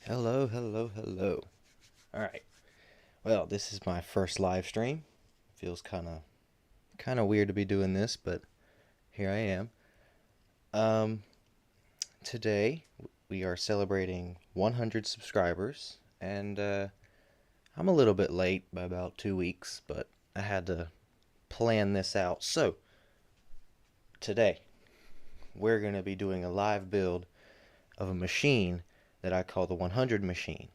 Hello, hello, hello. Alright. Well, this is my first live stream. Feels kinda weird to be doing this, but here I am. Um Today we are celebrating 100 subscribers, and I'm a little bit late by about 2 weeks, but I had to plan this out. So, today we're going to be doing a live build of a machine that I call the 100 machine.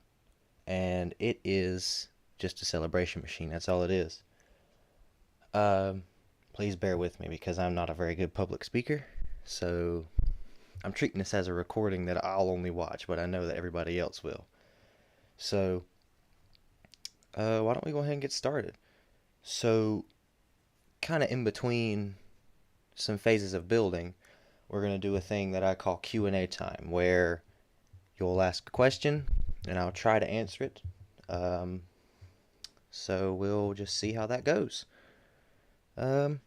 And it is just a celebration machine. That's all it is. Um, Please bear with me because I'm not a very good public speaker. So I'm treating this as a recording that I'll only watch, but I know that everybody else will. So why don't we go ahead and get started? So kind of in between some phases of building, we're going to do a thing that I call Q&A time, where you'll ask a question and I'll try to answer it. So we'll just see how that goes. Um,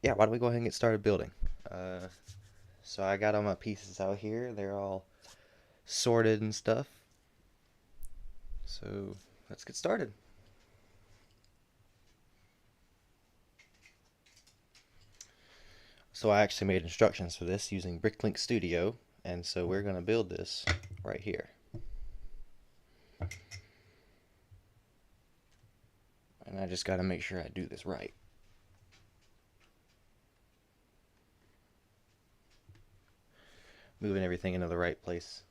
yeah, why don't we go ahead and get started building? Uh, so I got all my pieces out here. They're all sorted and stuff. So let's get started. So I actually made instructions for this using Bricklink Studio, and so we're going to build this right here. And I just got to make sure I do this right. Moving everything into the right place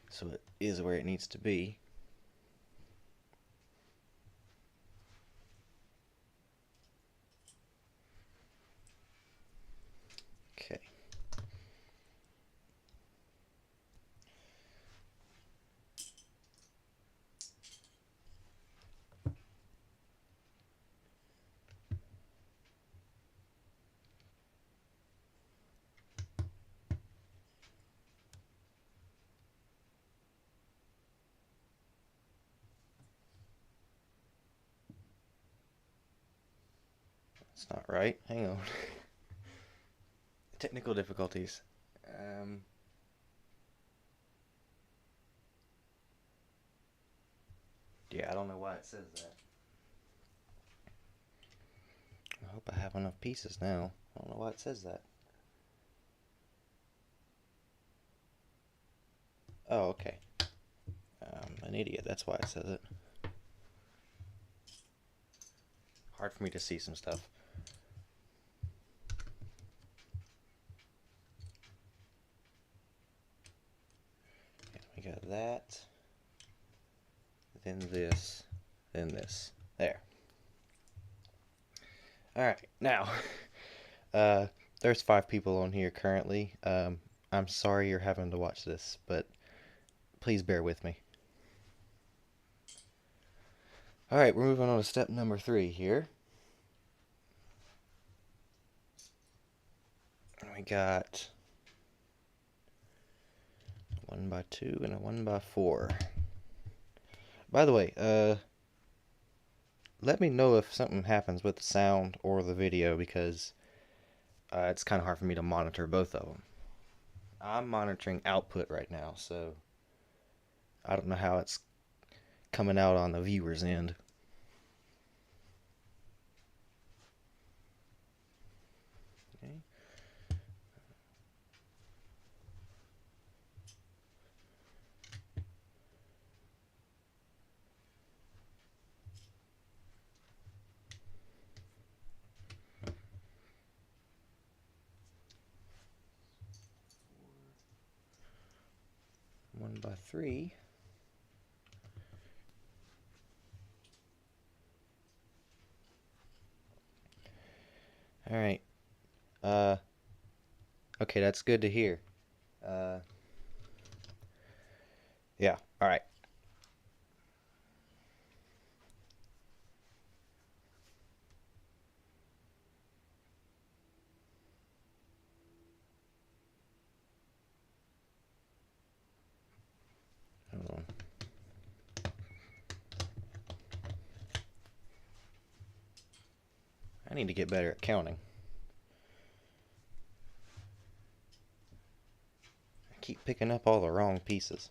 so it is where it needs to be. Okay. It's not right. Hang on. Technical difficulties. Yeah, I don't know why it says that. I hope I have enough pieces now. I don't know why it says that. Oh, okay. I'm an idiot. That's why it says it. Hard for me to see some stuff. We got that. Then this. Then this. There. Alright, now. Uh, there's 5 people on here currently. I'm sorry you're having to watch this, but please bear with me. Alright, we're moving on to step number 3 here. We got 1x2 and a 1x4. By the way, let me know if something happens with the sound or the video, because it's kind of hard for me to monitor both of them. I'm monitoring output right now, so I don't know how it's coming out on the viewer's end. Okay. 1x3. Alright. Okay, that's good to hear. Yeah, alright. Hold on. I need to get better at counting. I keep picking up all the wrong pieces.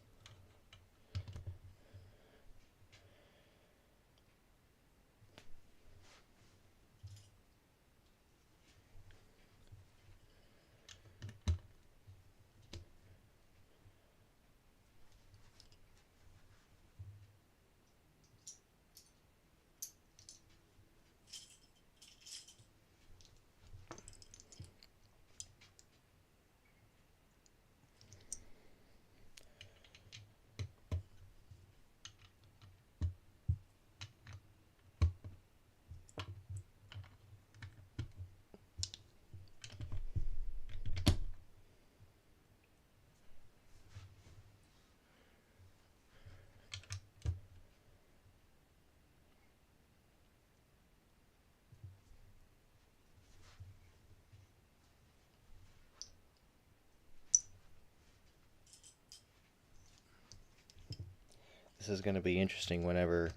This is going to be interesting whenever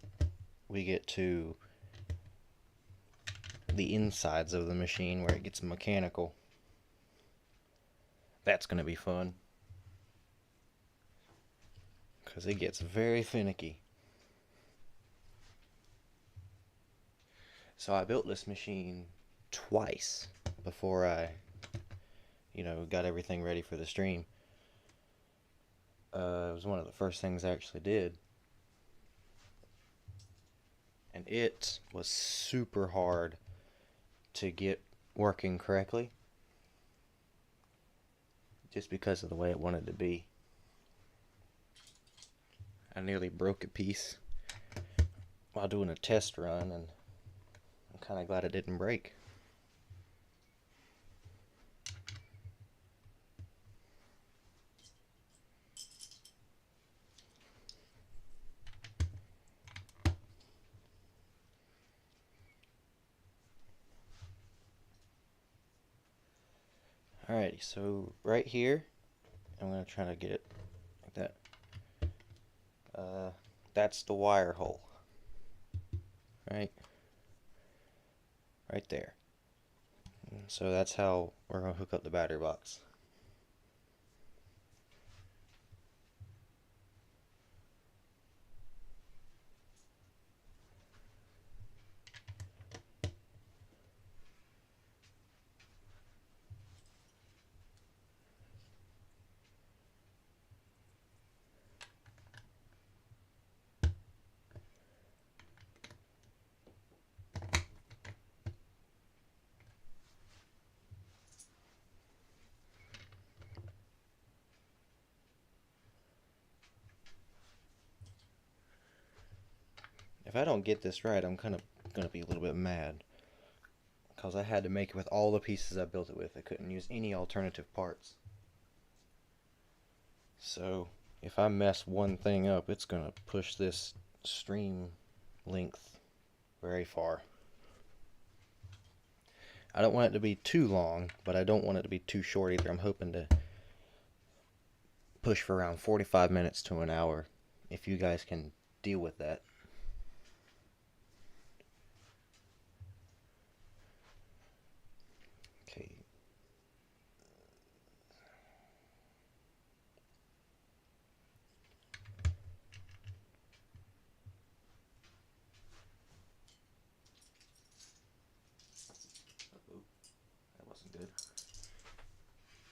we get to the insides of the machine where it gets mechanical. That's going to be fun, because it gets very finicky. So I built this machine twice before I, got everything ready for the stream. It was one of the first things I actually did. And it was super hard to get working correctly, just because of the way it wanted to be. I nearly broke a piece while doing a test run, and I'm kind of glad it didn't break. Alrighty, so right here, I'm going to try to get it like that. That's the wire hole. Right there. So that's how we're going to hook up the battery box. If I don't get this right, I'm kind of going to be a little bit mad, because I had to make it with all the pieces I built it with. I couldn't use any alternative parts. So if I mess one thing up, it's going to push this stream length very far. I don't want it to be too long, but I don't want it to be too short either. I'm hoping to push for around 45 minutes to an hour, if you guys can deal with that. Okay. Oh, that wasn't good.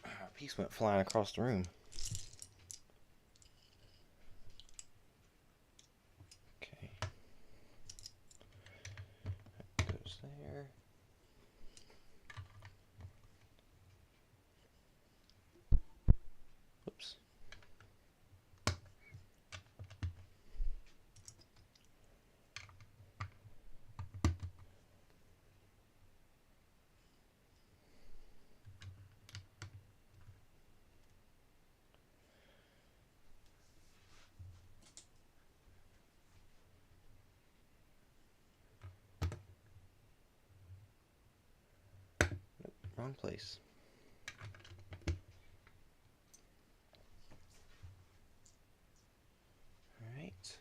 A piece went flying across the room. Okay. That goes there. Whoops. Nope, wrong place. Alright.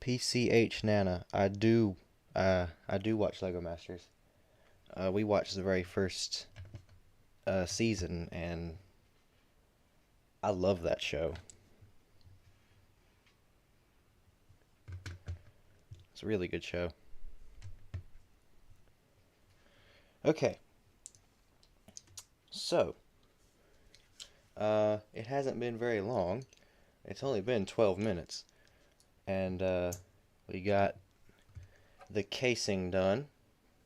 PCH Nana, I do watch Lego Masters. We watched the very first season, and I love that show. It's a really good show. Okay. So, it hasn't been very long. It's only been 12 minutes. And we got the casing done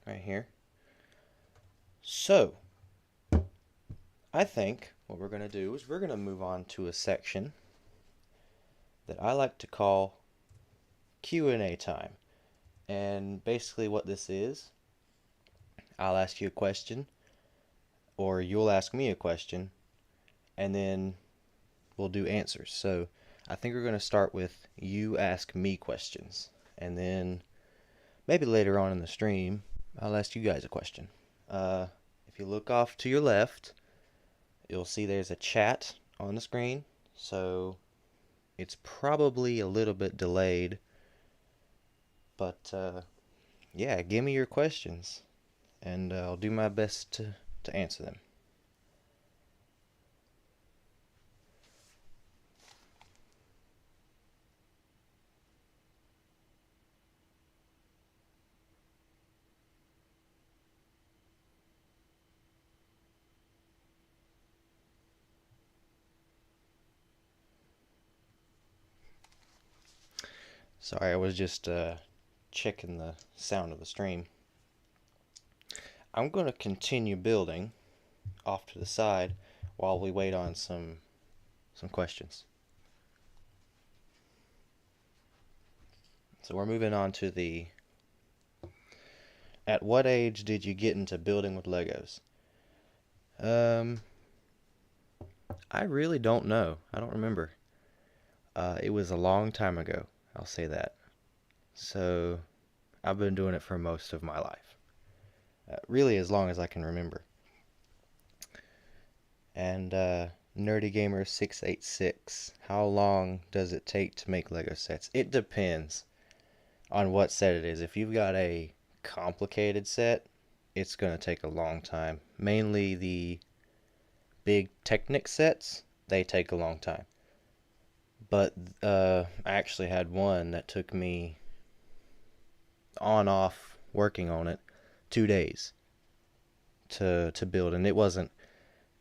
right here. So, I think what we're going to do is we're going to move on to a section that I like to call Q&A time. And basically what this is, I'll ask you a question, or you'll ask me a question, and then we'll do answers. So I think we're going to start with you ask me questions, and then maybe later on in the stream I'll ask you guys a question. If you look off to your left, you'll see there's a chat on the screen, so it's probably a little bit delayed, but yeah, give me your questions, and I'll do my best to answer them. Sorry, I was just checking the sound of the stream. I'm going to continue building off to the side while we wait on some questions. So we're moving on to the at what age did you get into building with Legos? I really don't know. I don't remember. It was a long time ago. I'll say that. So I've been doing it for most of my life. Really as long as I can remember. And Nerdy Gamer 686. How long does it take to make Lego sets? It depends on what set it is. If you've got a complicated set, it's going to take a long time. Mainly the big Technic sets, they take a long time. But I actually had one that took me on off working on it 2 days to build, and it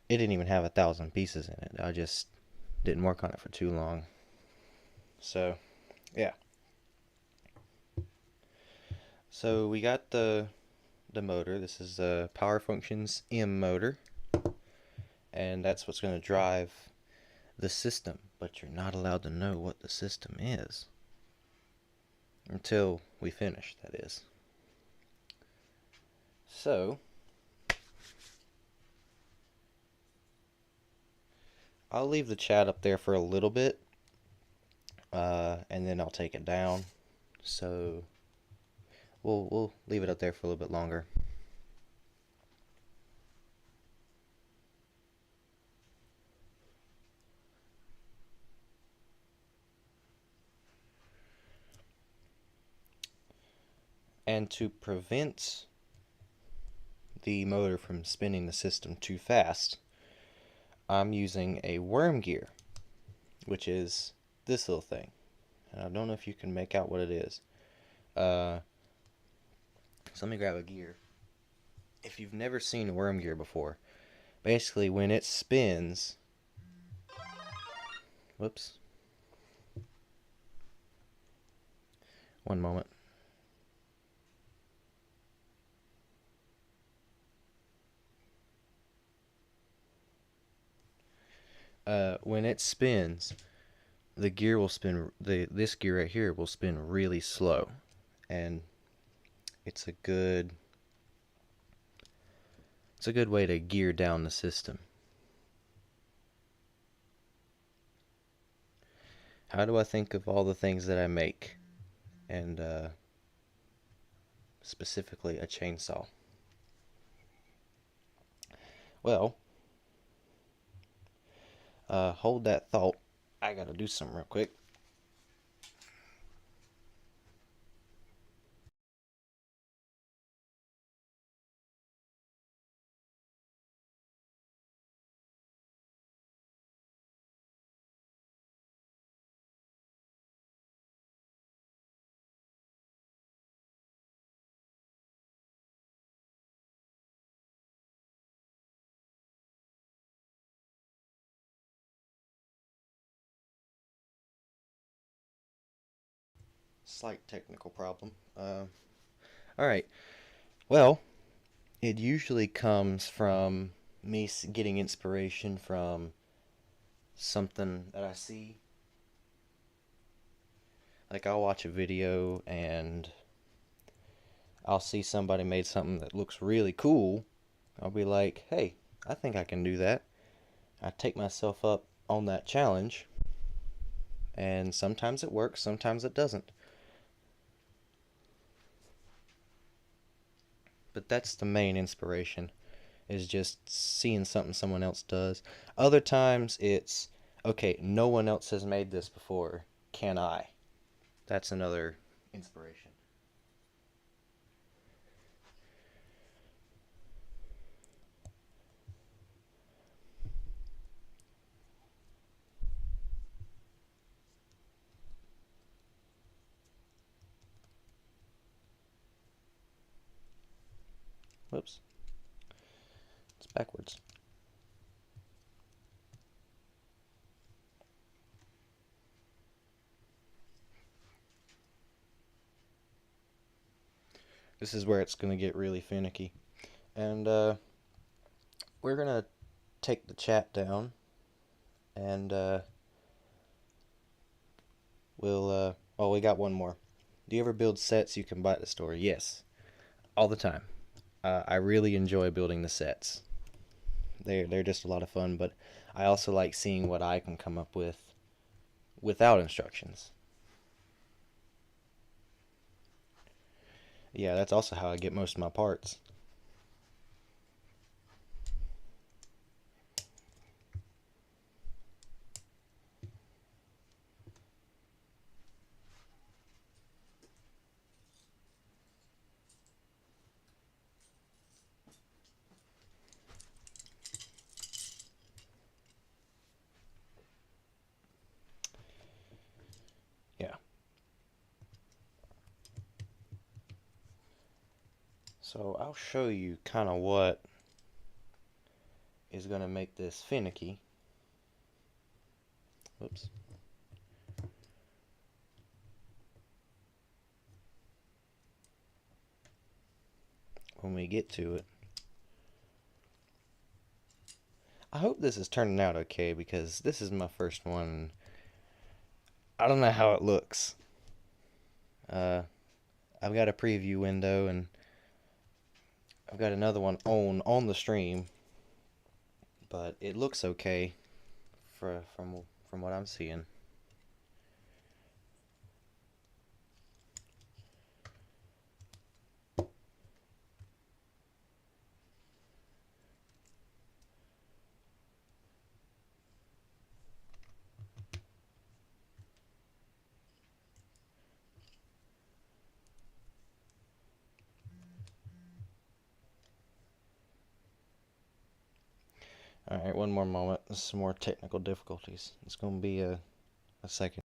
didn't even have 1,000 pieces in it. I just didn't work on it for too long. So yeah. So we got the motor. This is a Power Functions M motor, and that's what's going to drive the system, but you're not allowed to know what the system is until we finish, that is. So I'll leave the chat up there for a little bit, and then I'll take it down. So we'll leave it up there for a little bit longer. And to prevent the motor from spinning the system too fast, I'm using a worm gear, which is this little thing. And I don't know if you can make out what it is. So let me grab a gear. If you've never seen a worm gear before, basically when it spins, whoops, one moment. When it spins, the gear will spin. This gear right here will spin really slow, and it's a good way to gear down the system. How do I think of all the things that I make, and specifically a chainsaw? Well, hold that thought. I gotta do something real quick. Slight technical problem. Alright. Well, it usually comes from me getting inspiration from something that I see. Like, I'll watch a video and I'll see somebody made something that looks really cool. I'll be like, hey, I think I can do that. I take myself up on that challenge, and sometimes it works, sometimes it doesn't. But that's the main inspiration, is just seeing something someone else does. Other times it's, okay, no one else has made this before. Can I? That's another inspiration. Whoops. It's backwards. This is where it's going to get really finicky. And we're going to take the chat down. And oh, we got one more. Do you ever build sets you can buy at the store? Yes. All the time. I really enjoy building the sets. They're just a lot of fun, but I also like seeing what I can come up with without instructions. Yeah, that's also how I get most of my parts. Yeah. So I'll show you kind of what is going to make this finicky. Whoops. When we get to it. I hope this is turning out okay because this is my first one. I don't know how it looks. I've got a preview window and I've got another one on the stream, but it looks okay from what I'm seeing. Alright, one more moment. There's some more technical difficulties. It's going to be a second.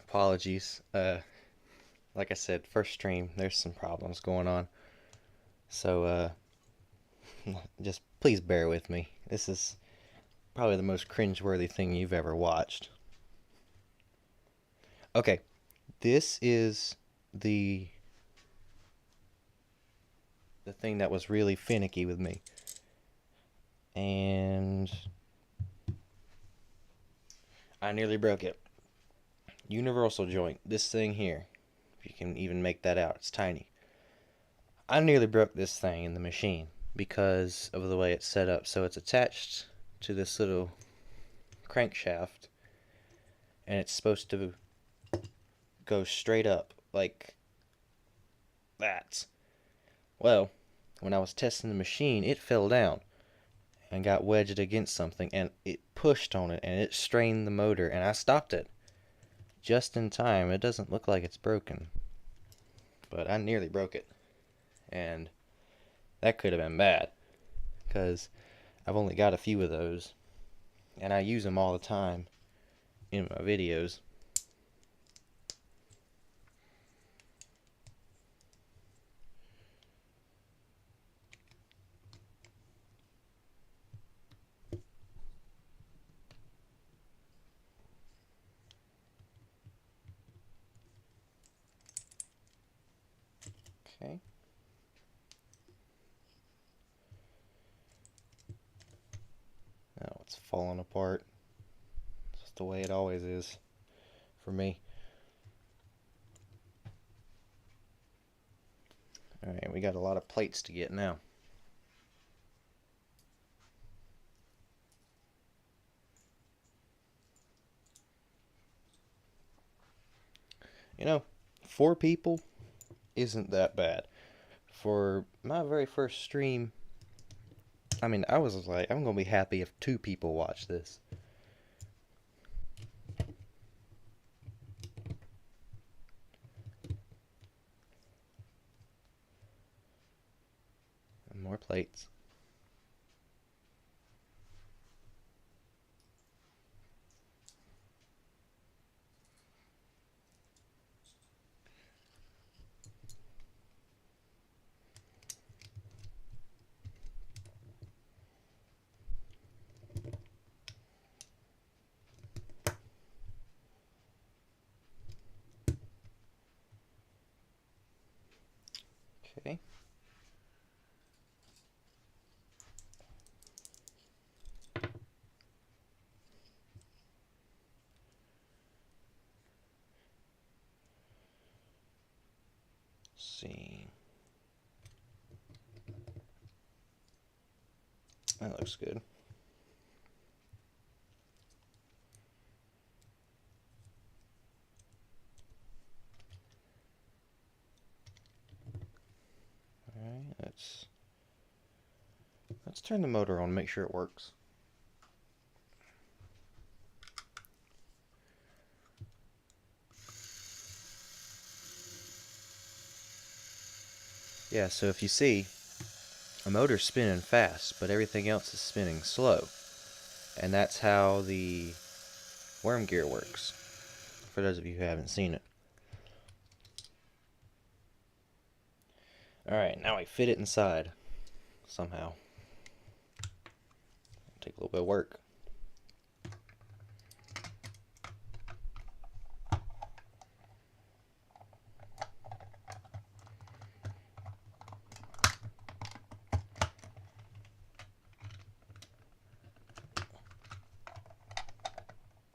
Apologies. Like I said, first stream, there's some problems going on. So, just please bear with me. This is probably the most cringeworthy thing you've ever watched. Okay, this is the thing that was really finicky with me. And I nearly broke it. Universal joint, this thing here. If you can even make that out, it's tiny. I nearly broke this thing in the machine because of the way it's set up. So it's attached to this little crankshaft and it's supposed to go straight up like that. Well, when I was testing the machine, it fell down and got wedged against something and it pushed on it and it strained the motor and I stopped it. just in time. It doesn't look like it's broken, but I nearly broke it, and that could have been bad, because I've only got a few of those, and I use them all the time in my videos. Okay. Now it's falling apart. It's just the way it always is for me. Alright, we got a lot of plates to get now. You know, 4 people isn't that bad. For my very first stream, I mean, I was like, I'm gonna be happy if 2 people watch this. And more plates. Okay. See. That looks good. Alright, let's turn the motor on and make sure it works. Yeah, so if you see, a motor's spinning fast, but everything else is spinning slow. And that's how the worm gear works, for those of you who haven't seen it. Alright, now we fit it inside, somehow. Take a little bit of work.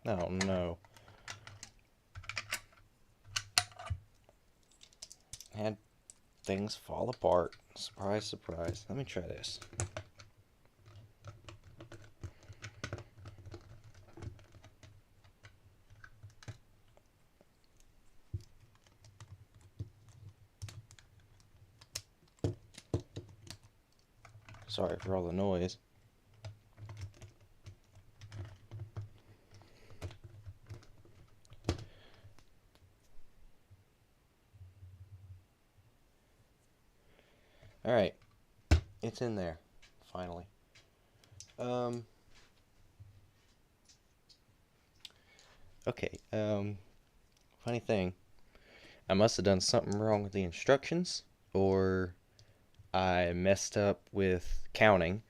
Oh no. Had things fall apart. Surprise, surprise. Let me try this. Sorry for all the noise. Alright, it's in there, finally. Okay, funny thing, I must have done something wrong with the instructions, or I messed up with counting,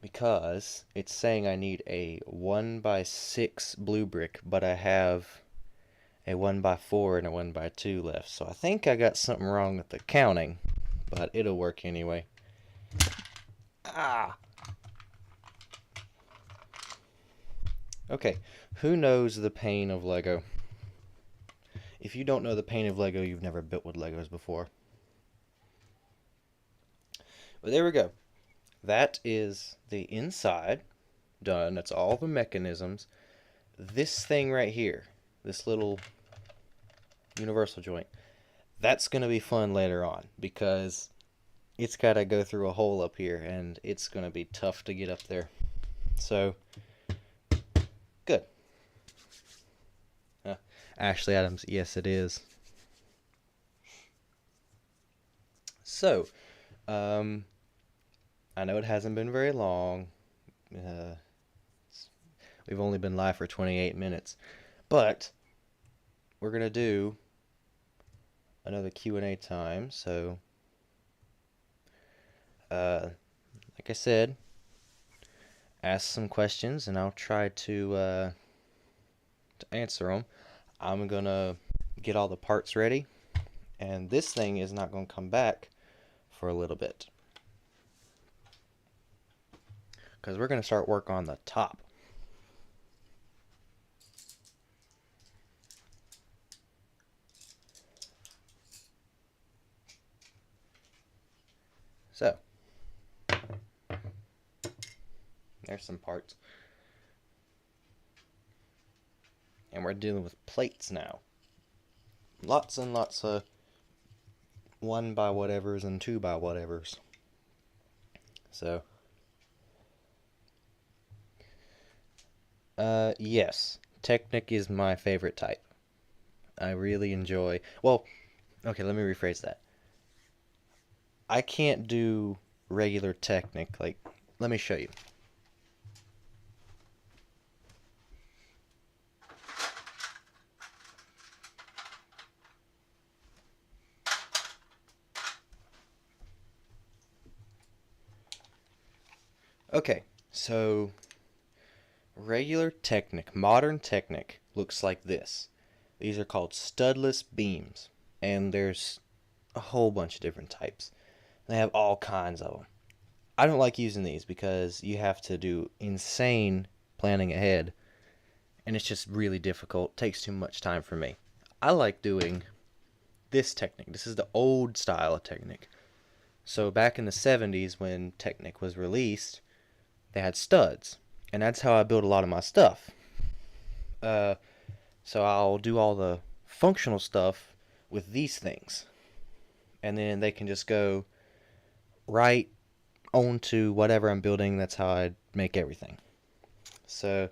because it's saying I need a 1x6 blue brick, but I have a 1x4 and a 1x2 left, so I think I got something wrong with the counting, but it'll work anyway. Ah! Okay, who knows the pain of Lego? If you don't know the pain of Lego, you've never built with Legos before. But there we go. That is the inside done. That's all the mechanisms. This thing right here, this little universal joint, that's going to be fun later on, because it's got to go through a hole up here, and it's going to be tough to get up there. So, good. Ashley Adams, yes, it is. So, um, I know it hasn't been very long. Uh, we've only been live for 28 minutes, but we're gonna do another Q&A time. So, like I said, ask some questions, and I'll try to answer them. I'm gonna get all the parts ready, and this thing is not gonna come back for a little bit because we're gonna start work on the top. So, there's some parts. And we're dealing with plates now. Lots and lots of 1 by whatevers and 2 by whatevers. So, yes, Technic is my favorite type. I really enjoy. Well, okay, let me rephrase that. I can't do regular Technic. Like, let me show you. Okay, so regular Technic, modern Technic, looks like this. These are called studless beams, and there's a whole bunch of different types. They have all kinds of them. I don't like using these because you have to do insane planning ahead, and it's just really difficult. It takes too much time for me. I like doing this Technic. This is the old style of Technic. So back in the 70s when Technic was released, they had studs, and that's how I build a lot of my stuff. So I'll do all the functional stuff with these things, and then they can just go right onto whatever I'm building. That's how I make everything. So,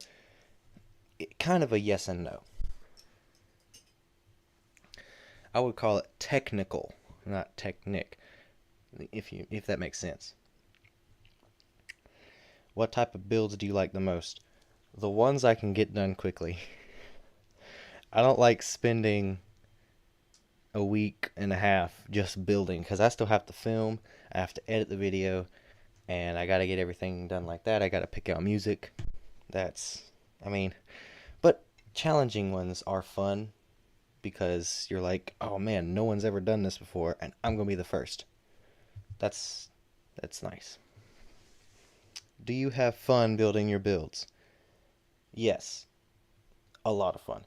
kind of a yes and no. I would call it technical, not Technic, if that makes sense. What type of builds do you like the most? The ones I can get done quickly. I don't like spending a week and a half just building because I still have to film, I have to edit the video, and I got to get everything done like that. I got to pick out music. I mean, but challenging ones are fun because you're like, oh man, no one's ever done this before, and I'm gonna be the first. That's nice. Do you have fun building your builds? Yes, a lot of fun.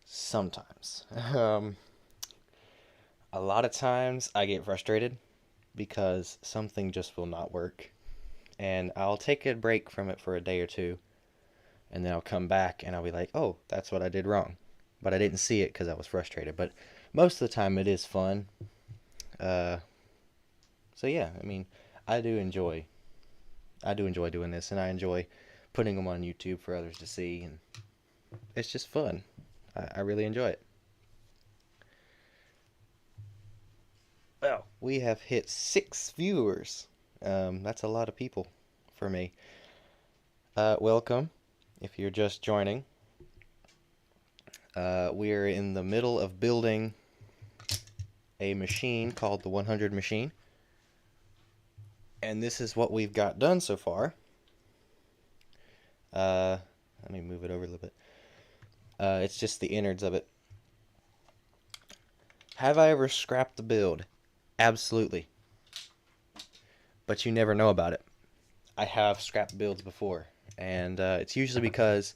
Sometimes. A lot of times I get frustrated because something just will not work, and I'll take a break from it for a day or two, and then I'll come back and I'll be like, oh, that's what I did wrong. But I didn't see it because I was frustrated. But most of the time it is fun. Uh, so yeah, I mean, I do enjoy doing this, and I enjoy putting them on YouTube for others to see, and it's just fun. I really enjoy it. Well, we have hit 6 viewers. That's a lot of people for me. Welcome, if you're just joining. We are in the middle of building a machine called the 100 machine. And this is what we've got done so far. Let me move it over a little bit. It's just the innards of it. Have I ever scrapped the build? Absolutely. But you never know about it. I have scrapped builds before, and it's usually because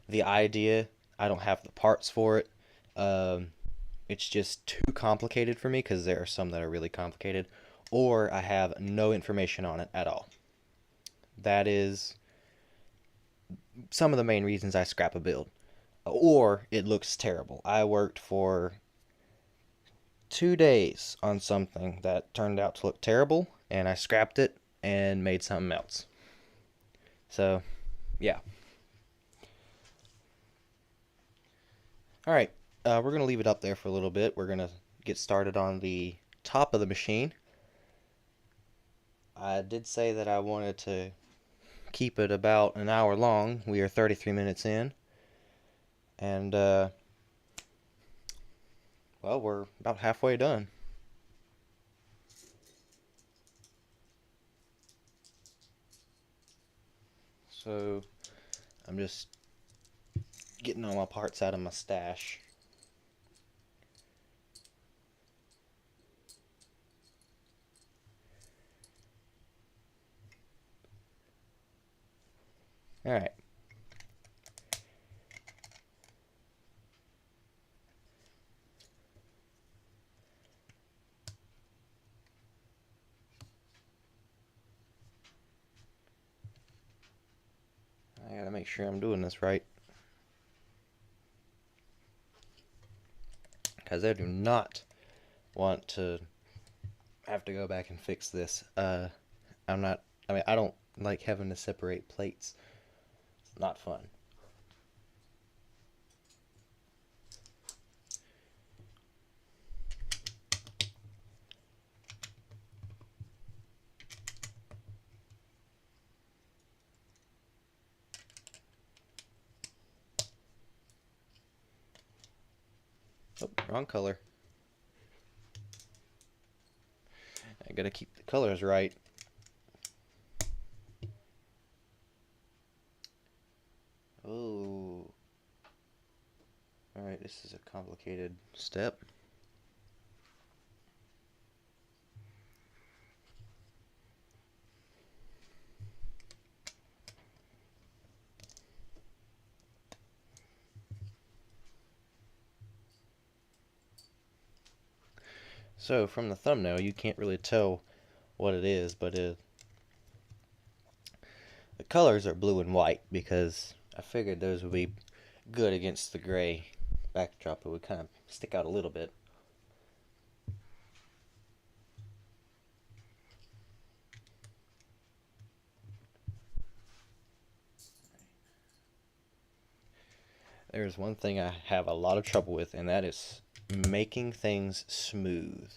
the idea, I don't have the parts for it. It's just too complicated for me because there are some that are really complicated, or I have no information on it at all. That is some of the main reasons I scrap a build. Or it looks terrible. I worked for 2 days on something that turned out to look terrible, and I scrapped it and made something else. So, yeah. Alright, We're going to leave it up there for a little bit. We're going to get started on the top of the machine. I did say that I wanted to keep it about an hour long. We are 33 minutes in. And, well, we're about halfway done. So, I'm just getting all my parts out of my stash. Alright. I gotta make sure I'm doing this right, because I do not want to have to go back and fix this. I don't like having to separate plates. It's not fun. Oh, wrong color. I gotta keep the colors right. Oh. Alright, this is a complicated step. So, from the thumbnail, you can't really tell what it is, but the colors are blue and white because I figured those would be good against the gray backdrop. It would kind of stick out a little bit. There's one thing I have a lot of trouble with, and that is making things smooth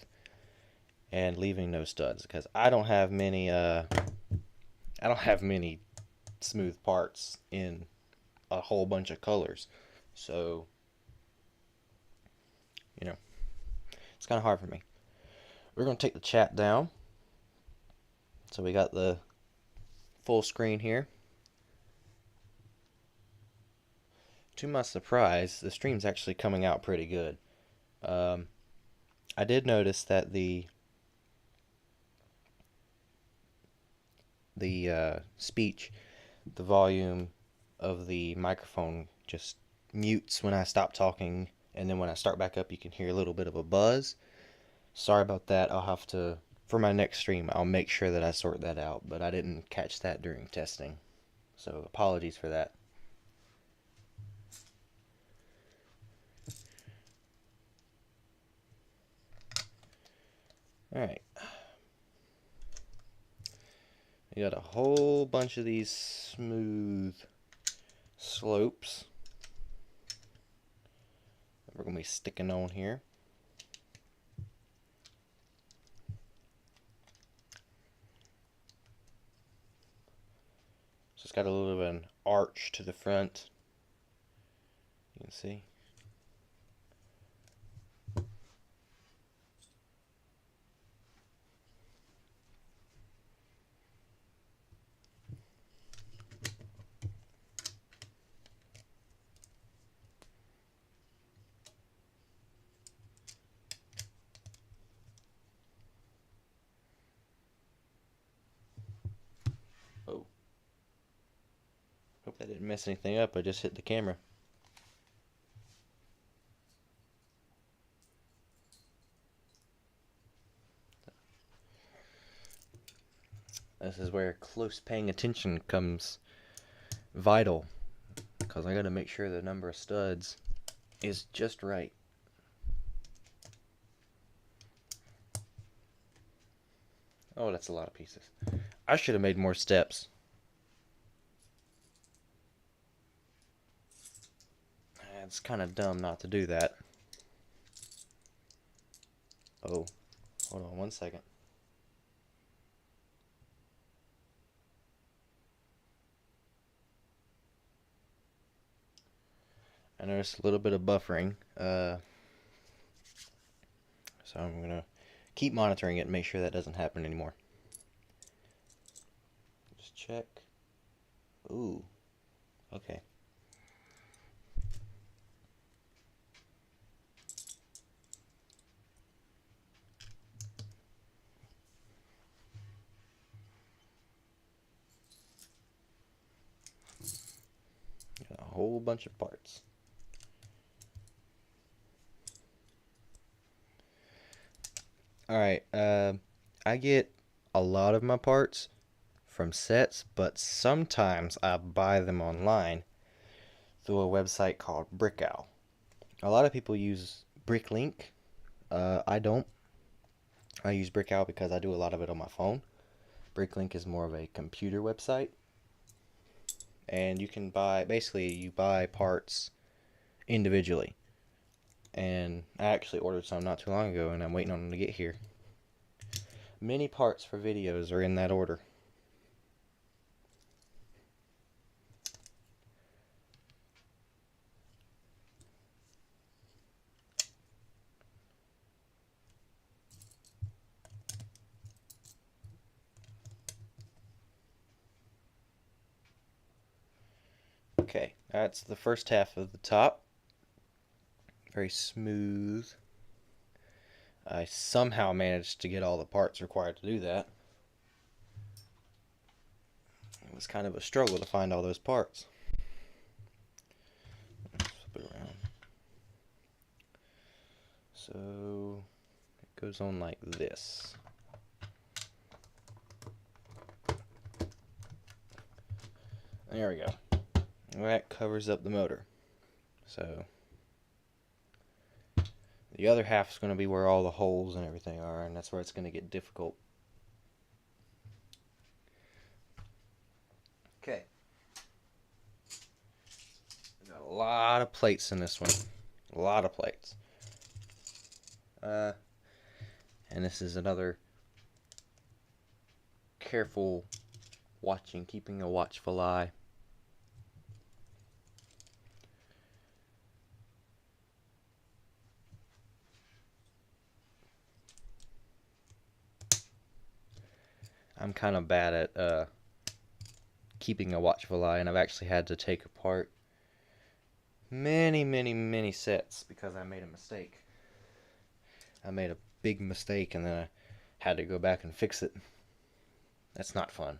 and leaving no studs, because I don't have many smooth parts in a whole bunch of colors. So, you know, it's kind of hard for me. We're going to take the chat down. So we got the full screen here. To my surprise, the stream's actually coming out pretty good. I did notice that the speech, the volume of the microphone just mutes when I stop talking, and then when I start back up you can hear a little bit of a buzz. Sorry about that. I'll have to, for my next stream, I'll make sure that I sort that out, but I didn't catch that during testing. So apologies for that. Alright. We got a whole bunch of these smooth slopes that we're going to be sticking on here. So it's got a little bit of an arch to the front. You can see. Oh. Hope I didn't mess anything up. I just hit the camera. This is where close paying attention comes vital, because I got to make sure the number of studs is just right. Oh, that's a lot of pieces. I should have made more steps. It's kind of dumb not to do that. Oh, hold on 1 second. I noticed a little bit of buffering, so I'm gonna keep monitoring it and make sure that doesn't happen anymore. Just check. Ooh, okay. Got a whole bunch of parts. Alright, I get a lot of my parts from sets, but sometimes I buy them online through a website called Brickow. A lot of people use Bricklink. I don't. I use Brickow because I do a lot of it on my phone. Bricklink is more of a computer website, and you can buy, basically you buy parts individually. And I actually ordered some not too long ago, and I'm waiting on them to get here. Many parts for videos are in that order. Okay, that's the first half of the top. Very smooth. I somehow managed to get all the parts required to do that. It was kind of a struggle to find all those parts. Flip it around. So it goes on like this. There we go. That covers up the motor. So the other half is going to be where all the holes and everything are, and that's where it's going to get difficult. Okay. Got a lot of plates in this one. A lot of plates. And this is another careful watching, keeping a watchful eye. I'm kind of bad at keeping a watchful eye, and I've actually had to take apart many sets because I made a mistake. I made a big mistake and then I had to go back and fix it. That's not fun.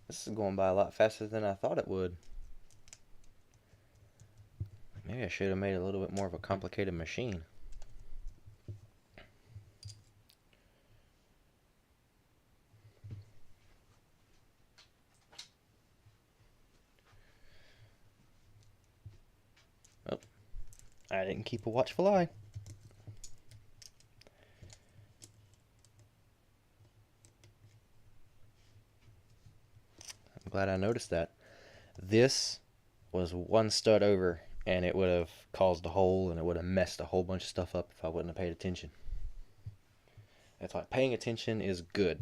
This is going by a lot faster than I thought it would. Maybe I should have made a little bit more of a complicated machine. Oh, I didn't keep a watchful eye. I'm glad I noticed that. This was one stud over, and it would have caused a hole, and it would have messed a whole bunch of stuff up if I wouldn't have paid attention. That's why paying attention is good.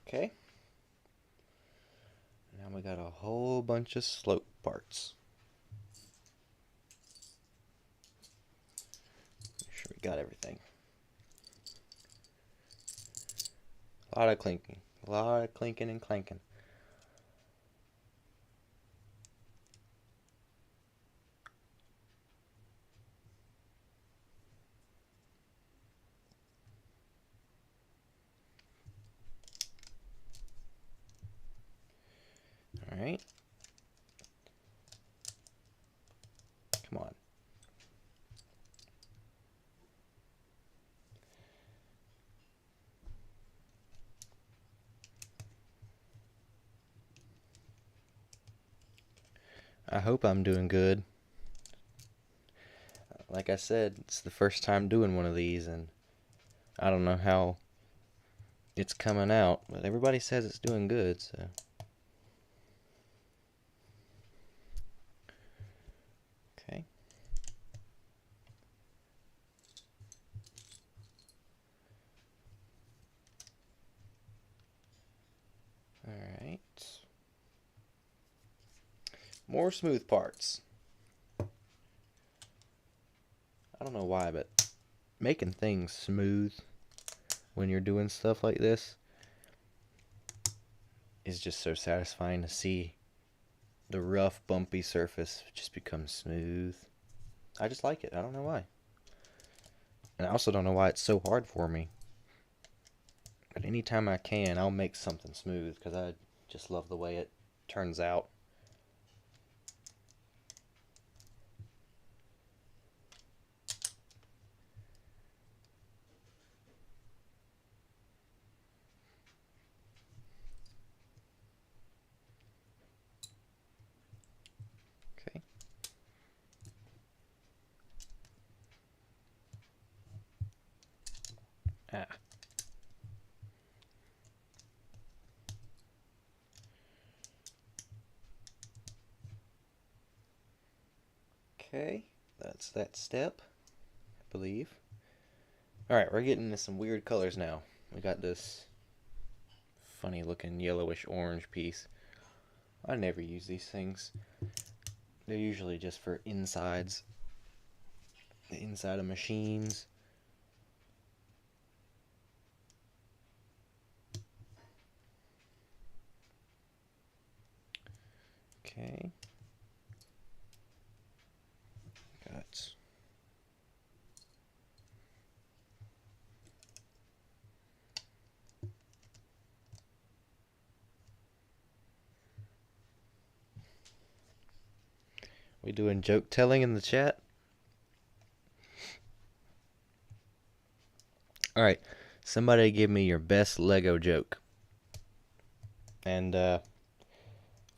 Okay. Now we got a whole bunch of slope parts. Make sure we got everything. A lot of clinking. A lot of clinking and clanking. Alright. Come on. I hope I'm doing good. Like I said, it's the first time doing one of these, and I don't know how it's coming out, but everybody says it's doing good, so. Okay. Alright. More smooth parts. I don't know why, but making things smooth when you're doing stuff like this is just so satisfying to see the rough, bumpy surface just become smooth. I just like it. I don't know why. And I also don't know why it's so hard for me. But anytime I can, I'll make something smooth because I just love the way it turns out. Okay. Ah. Okay, that's that step, I believe. Alright, we're getting into some weird colors now. We got this funny looking yellowish orange piece. I never use these things. They're usually just for insides. The inside of machines. Okay. Got we doing joke telling in the chat? Alright, somebody give me your best Lego joke. And if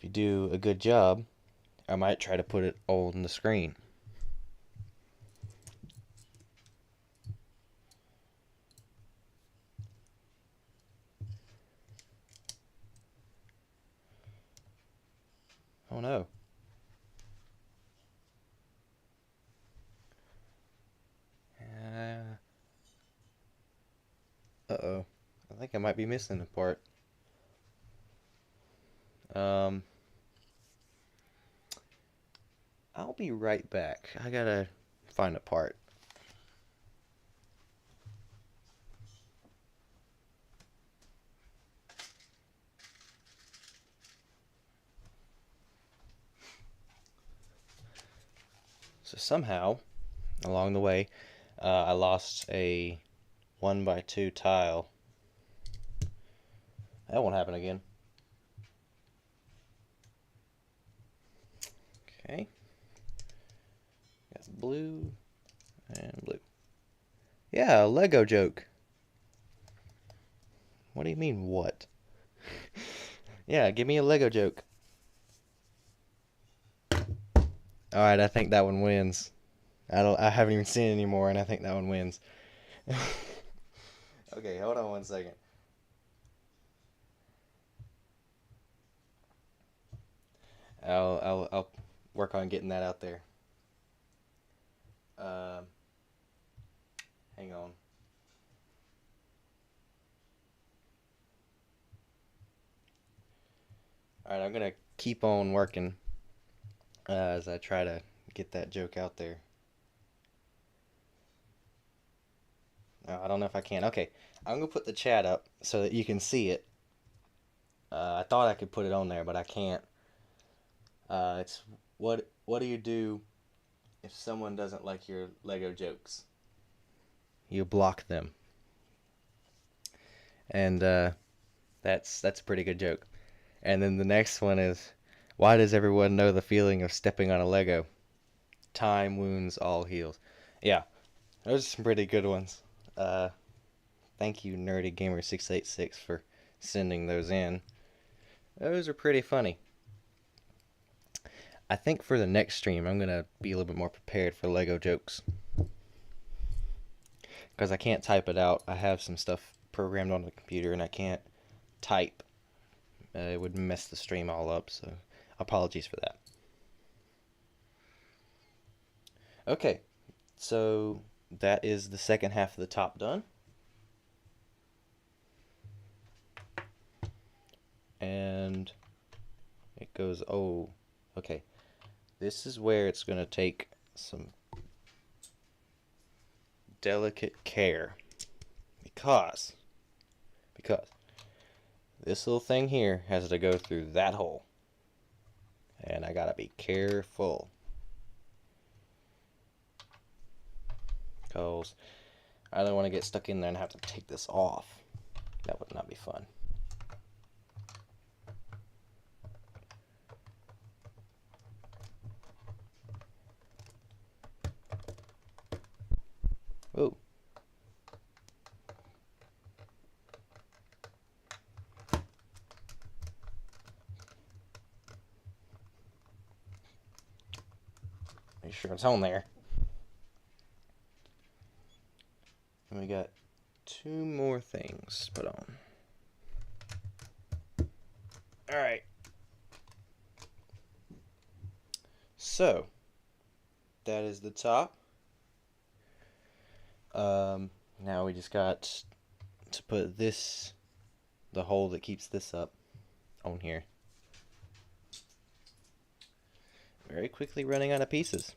you do a good job, I might try to put it on the screen. Oh no. Uh-oh. I think I might be missing a part. Um, I'll be right back. I gotta find a part. So somehow, along the way, I lost a 1x2 tile. That won't happen again. Okay. Got blue and blue. Yeah, a Lego joke. What do you mean, what? Yeah, give me a Lego joke. Alright, I think that one wins. I haven't even seen it anymore, and I think that one wins. Okay, hold on one second. I'll work on getting that out there. Hang on. Alright, I'm gonna keep on working as I try to get that joke out there. I don't know if I can. Okay, I'm gonna put the chat up so that you can see it. I thought I could put it on there, but I can't. It's what do you do if someone doesn't like your Lego jokes? You block them. And that's a pretty good joke. And then the next one is, why does everyone know the feeling of stepping on a Lego? Time wounds all heals. Yeah, those are some pretty good ones. Thank you, Nerdy Gamer 686, for sending those in. Those are pretty funny. I think for the next stream, I'm gonna be a little bit more prepared for Lego jokes, because I can't type it out. I have some stuff programmed on the computer and I can't type. It would mess the stream all up, so apologies for that. Okay, so that is the second half of the top done. And it goes, oh, okay. This is where it's going to take some delicate care because this little thing here has to go through that hole. And I gotta be careful. Because I don't want to get stuck in there and have to take this off. That would not be fun. Oh. Make sure it's on there. And we got 2 more things to put on. Alright. So, that is the top. Now we just got to put this, the hole that keeps this up, on here. Very quickly running out of pieces.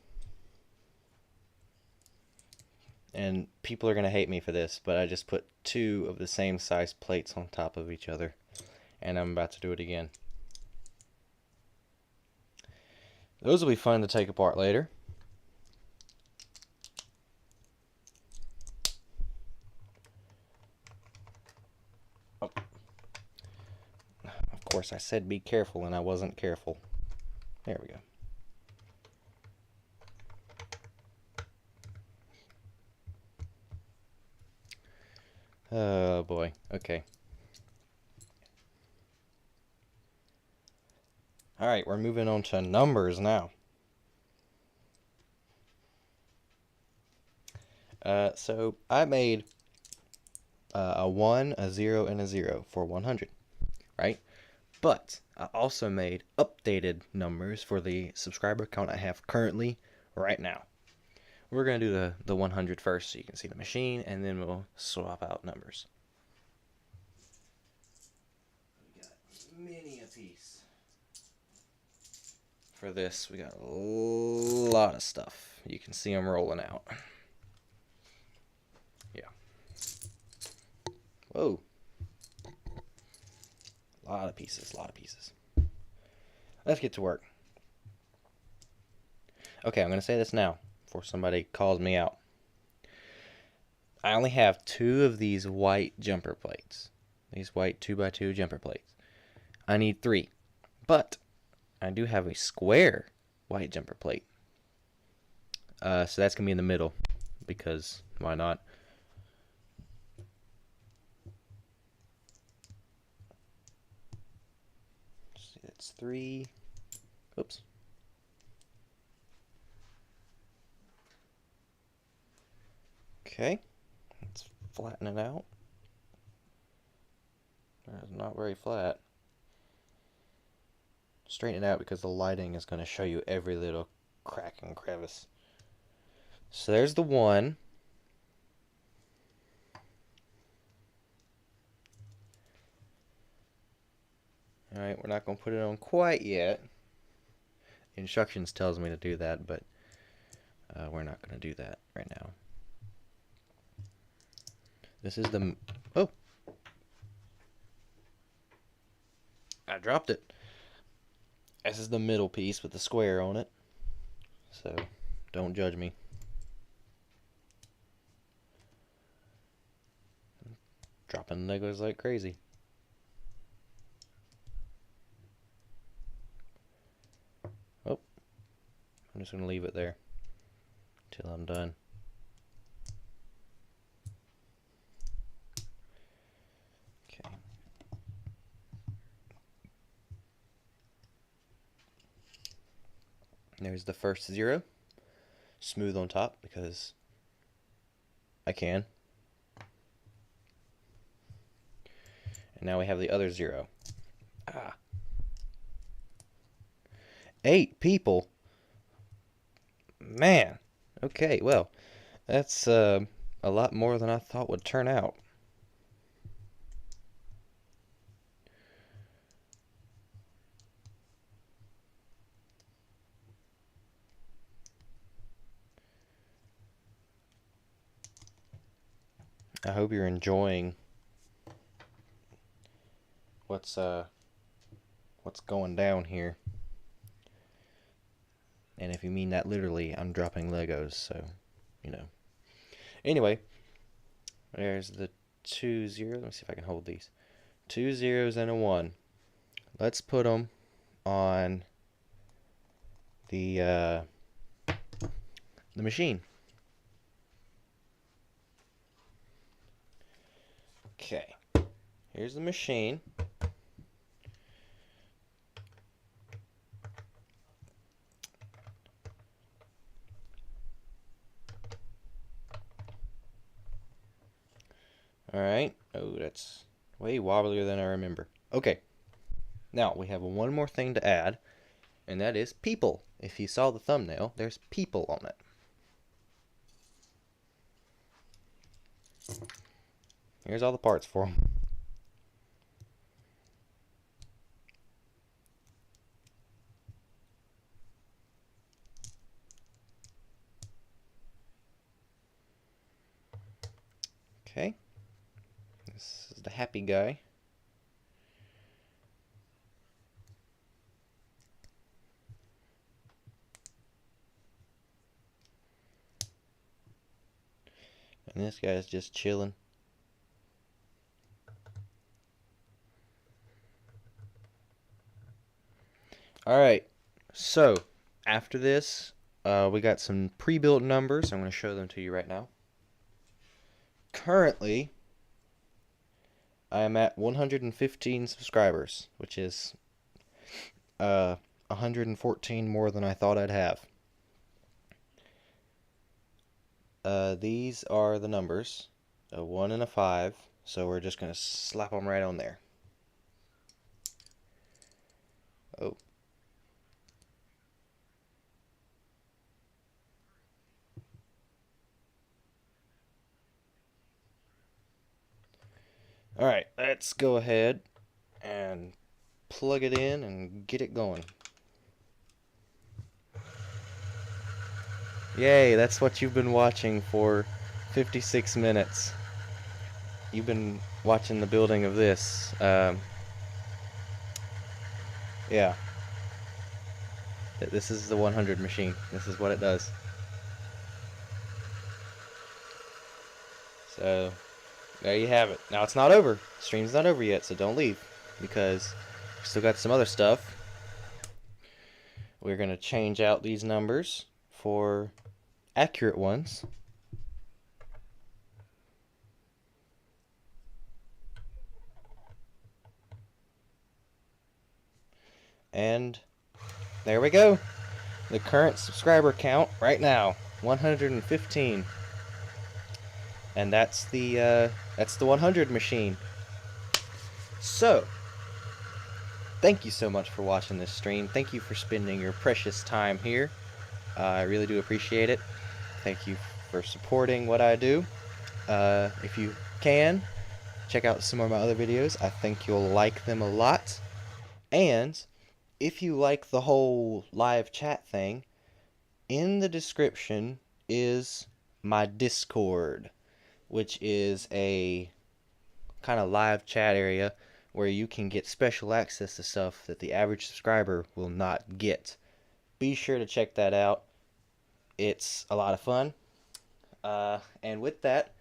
And people are going to hate me for this, but I just put 2 of the same size plates on top of each other. And I'm about to do it again. Those will be fun to take apart later. Oh. Of course, I said be careful, and I wasn't careful. There we go. Oh boy, okay. Alright, we're moving on to numbers now. So I made a 1, a 0, and a 0 for 100, right? But I also made updated numbers for the subscriber count I have currently right now. We're going to do the 100 first so you can see the machine, and then we'll swap out numbers. We got many a piece. For this, we got a lot of stuff. You can see them rolling out. Yeah. Whoa. A lot of pieces, a lot of pieces. Let's get to work. Okay, I'm going to say this now before somebody calls me out. I only have 2 of these white jumper plates. These white 2x2 jumper plates. I need 3. But I do have a square white jumper plate. So that's going to be in the middle. Because why not? Let's see, that's 3. Oops. Okay. Let's flatten it out. It's not very flat. Straighten it out because the lighting is going to show you every little crack and crevice. So there's the 1. Alright, we're not going to put it on quite yet. Instructions tells me to do that, but we're not going to do that right now. This is the... Oh! I dropped it. This is the middle piece with the square on it. So, don't judge me. Dropping Legos like crazy. Oh. I'm just going to leave it there until I'm done. Okay. There's the first 0. Smooth on top because I can. And now we have the other 0. 8 people? Man. Okay, well, that's a lot more than I thought would turn out. I hope you're enjoying what's going down here. And if you mean that literally, I'm dropping Legos, so, you know. Anyway, there's the 2 0. Let me see if I can hold these. 2 zeros and a 1. Let's put them on the machine. Okay, here's the machine. Alright, oh, that's way wobblier than I remember. Okay, now we have one more thing to add, and that is people. If you saw the thumbnail, there's people on it. Here's all the parts for them. Okay, this is the happy guy. And this guy's just chilling. Alright, so after this, we got some pre-built numbers. I'm going to show them to you right now. Currently, I am at 115 subscribers, which is 114 more than I thought I'd have. These are the numbers, a 1 and a 5, so we're just going to slap them right on there. Oh. Alright, let's go ahead and plug it in and get it going. Yay, that's what you've been watching for 56 minutes. You've been watching the building of this. Yeah. This is the 100 machine. This is what it does. So, there you have it. Now it's not over. Stream's not over yet, so don't leave, because we still got some other stuff. We're going to change out these numbers for accurate ones. And there we go. The current subscriber count right now, 115. And that's the 100 machine. So, thank you so much for watching this stream. Thank you for spending your precious time here. I really do appreciate it. Thank you for supporting what I do. If you can, check out some of my other videos. I think you'll like them a lot. And if you like the whole live chat thing, in the description is my Discord, which is a kind of live chat area where you can get special access to stuff that the average subscriber will not get. Be sure to check that out. It's a lot of fun. And with that,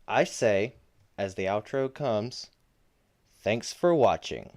I say, as the outro comes, thanks for watching.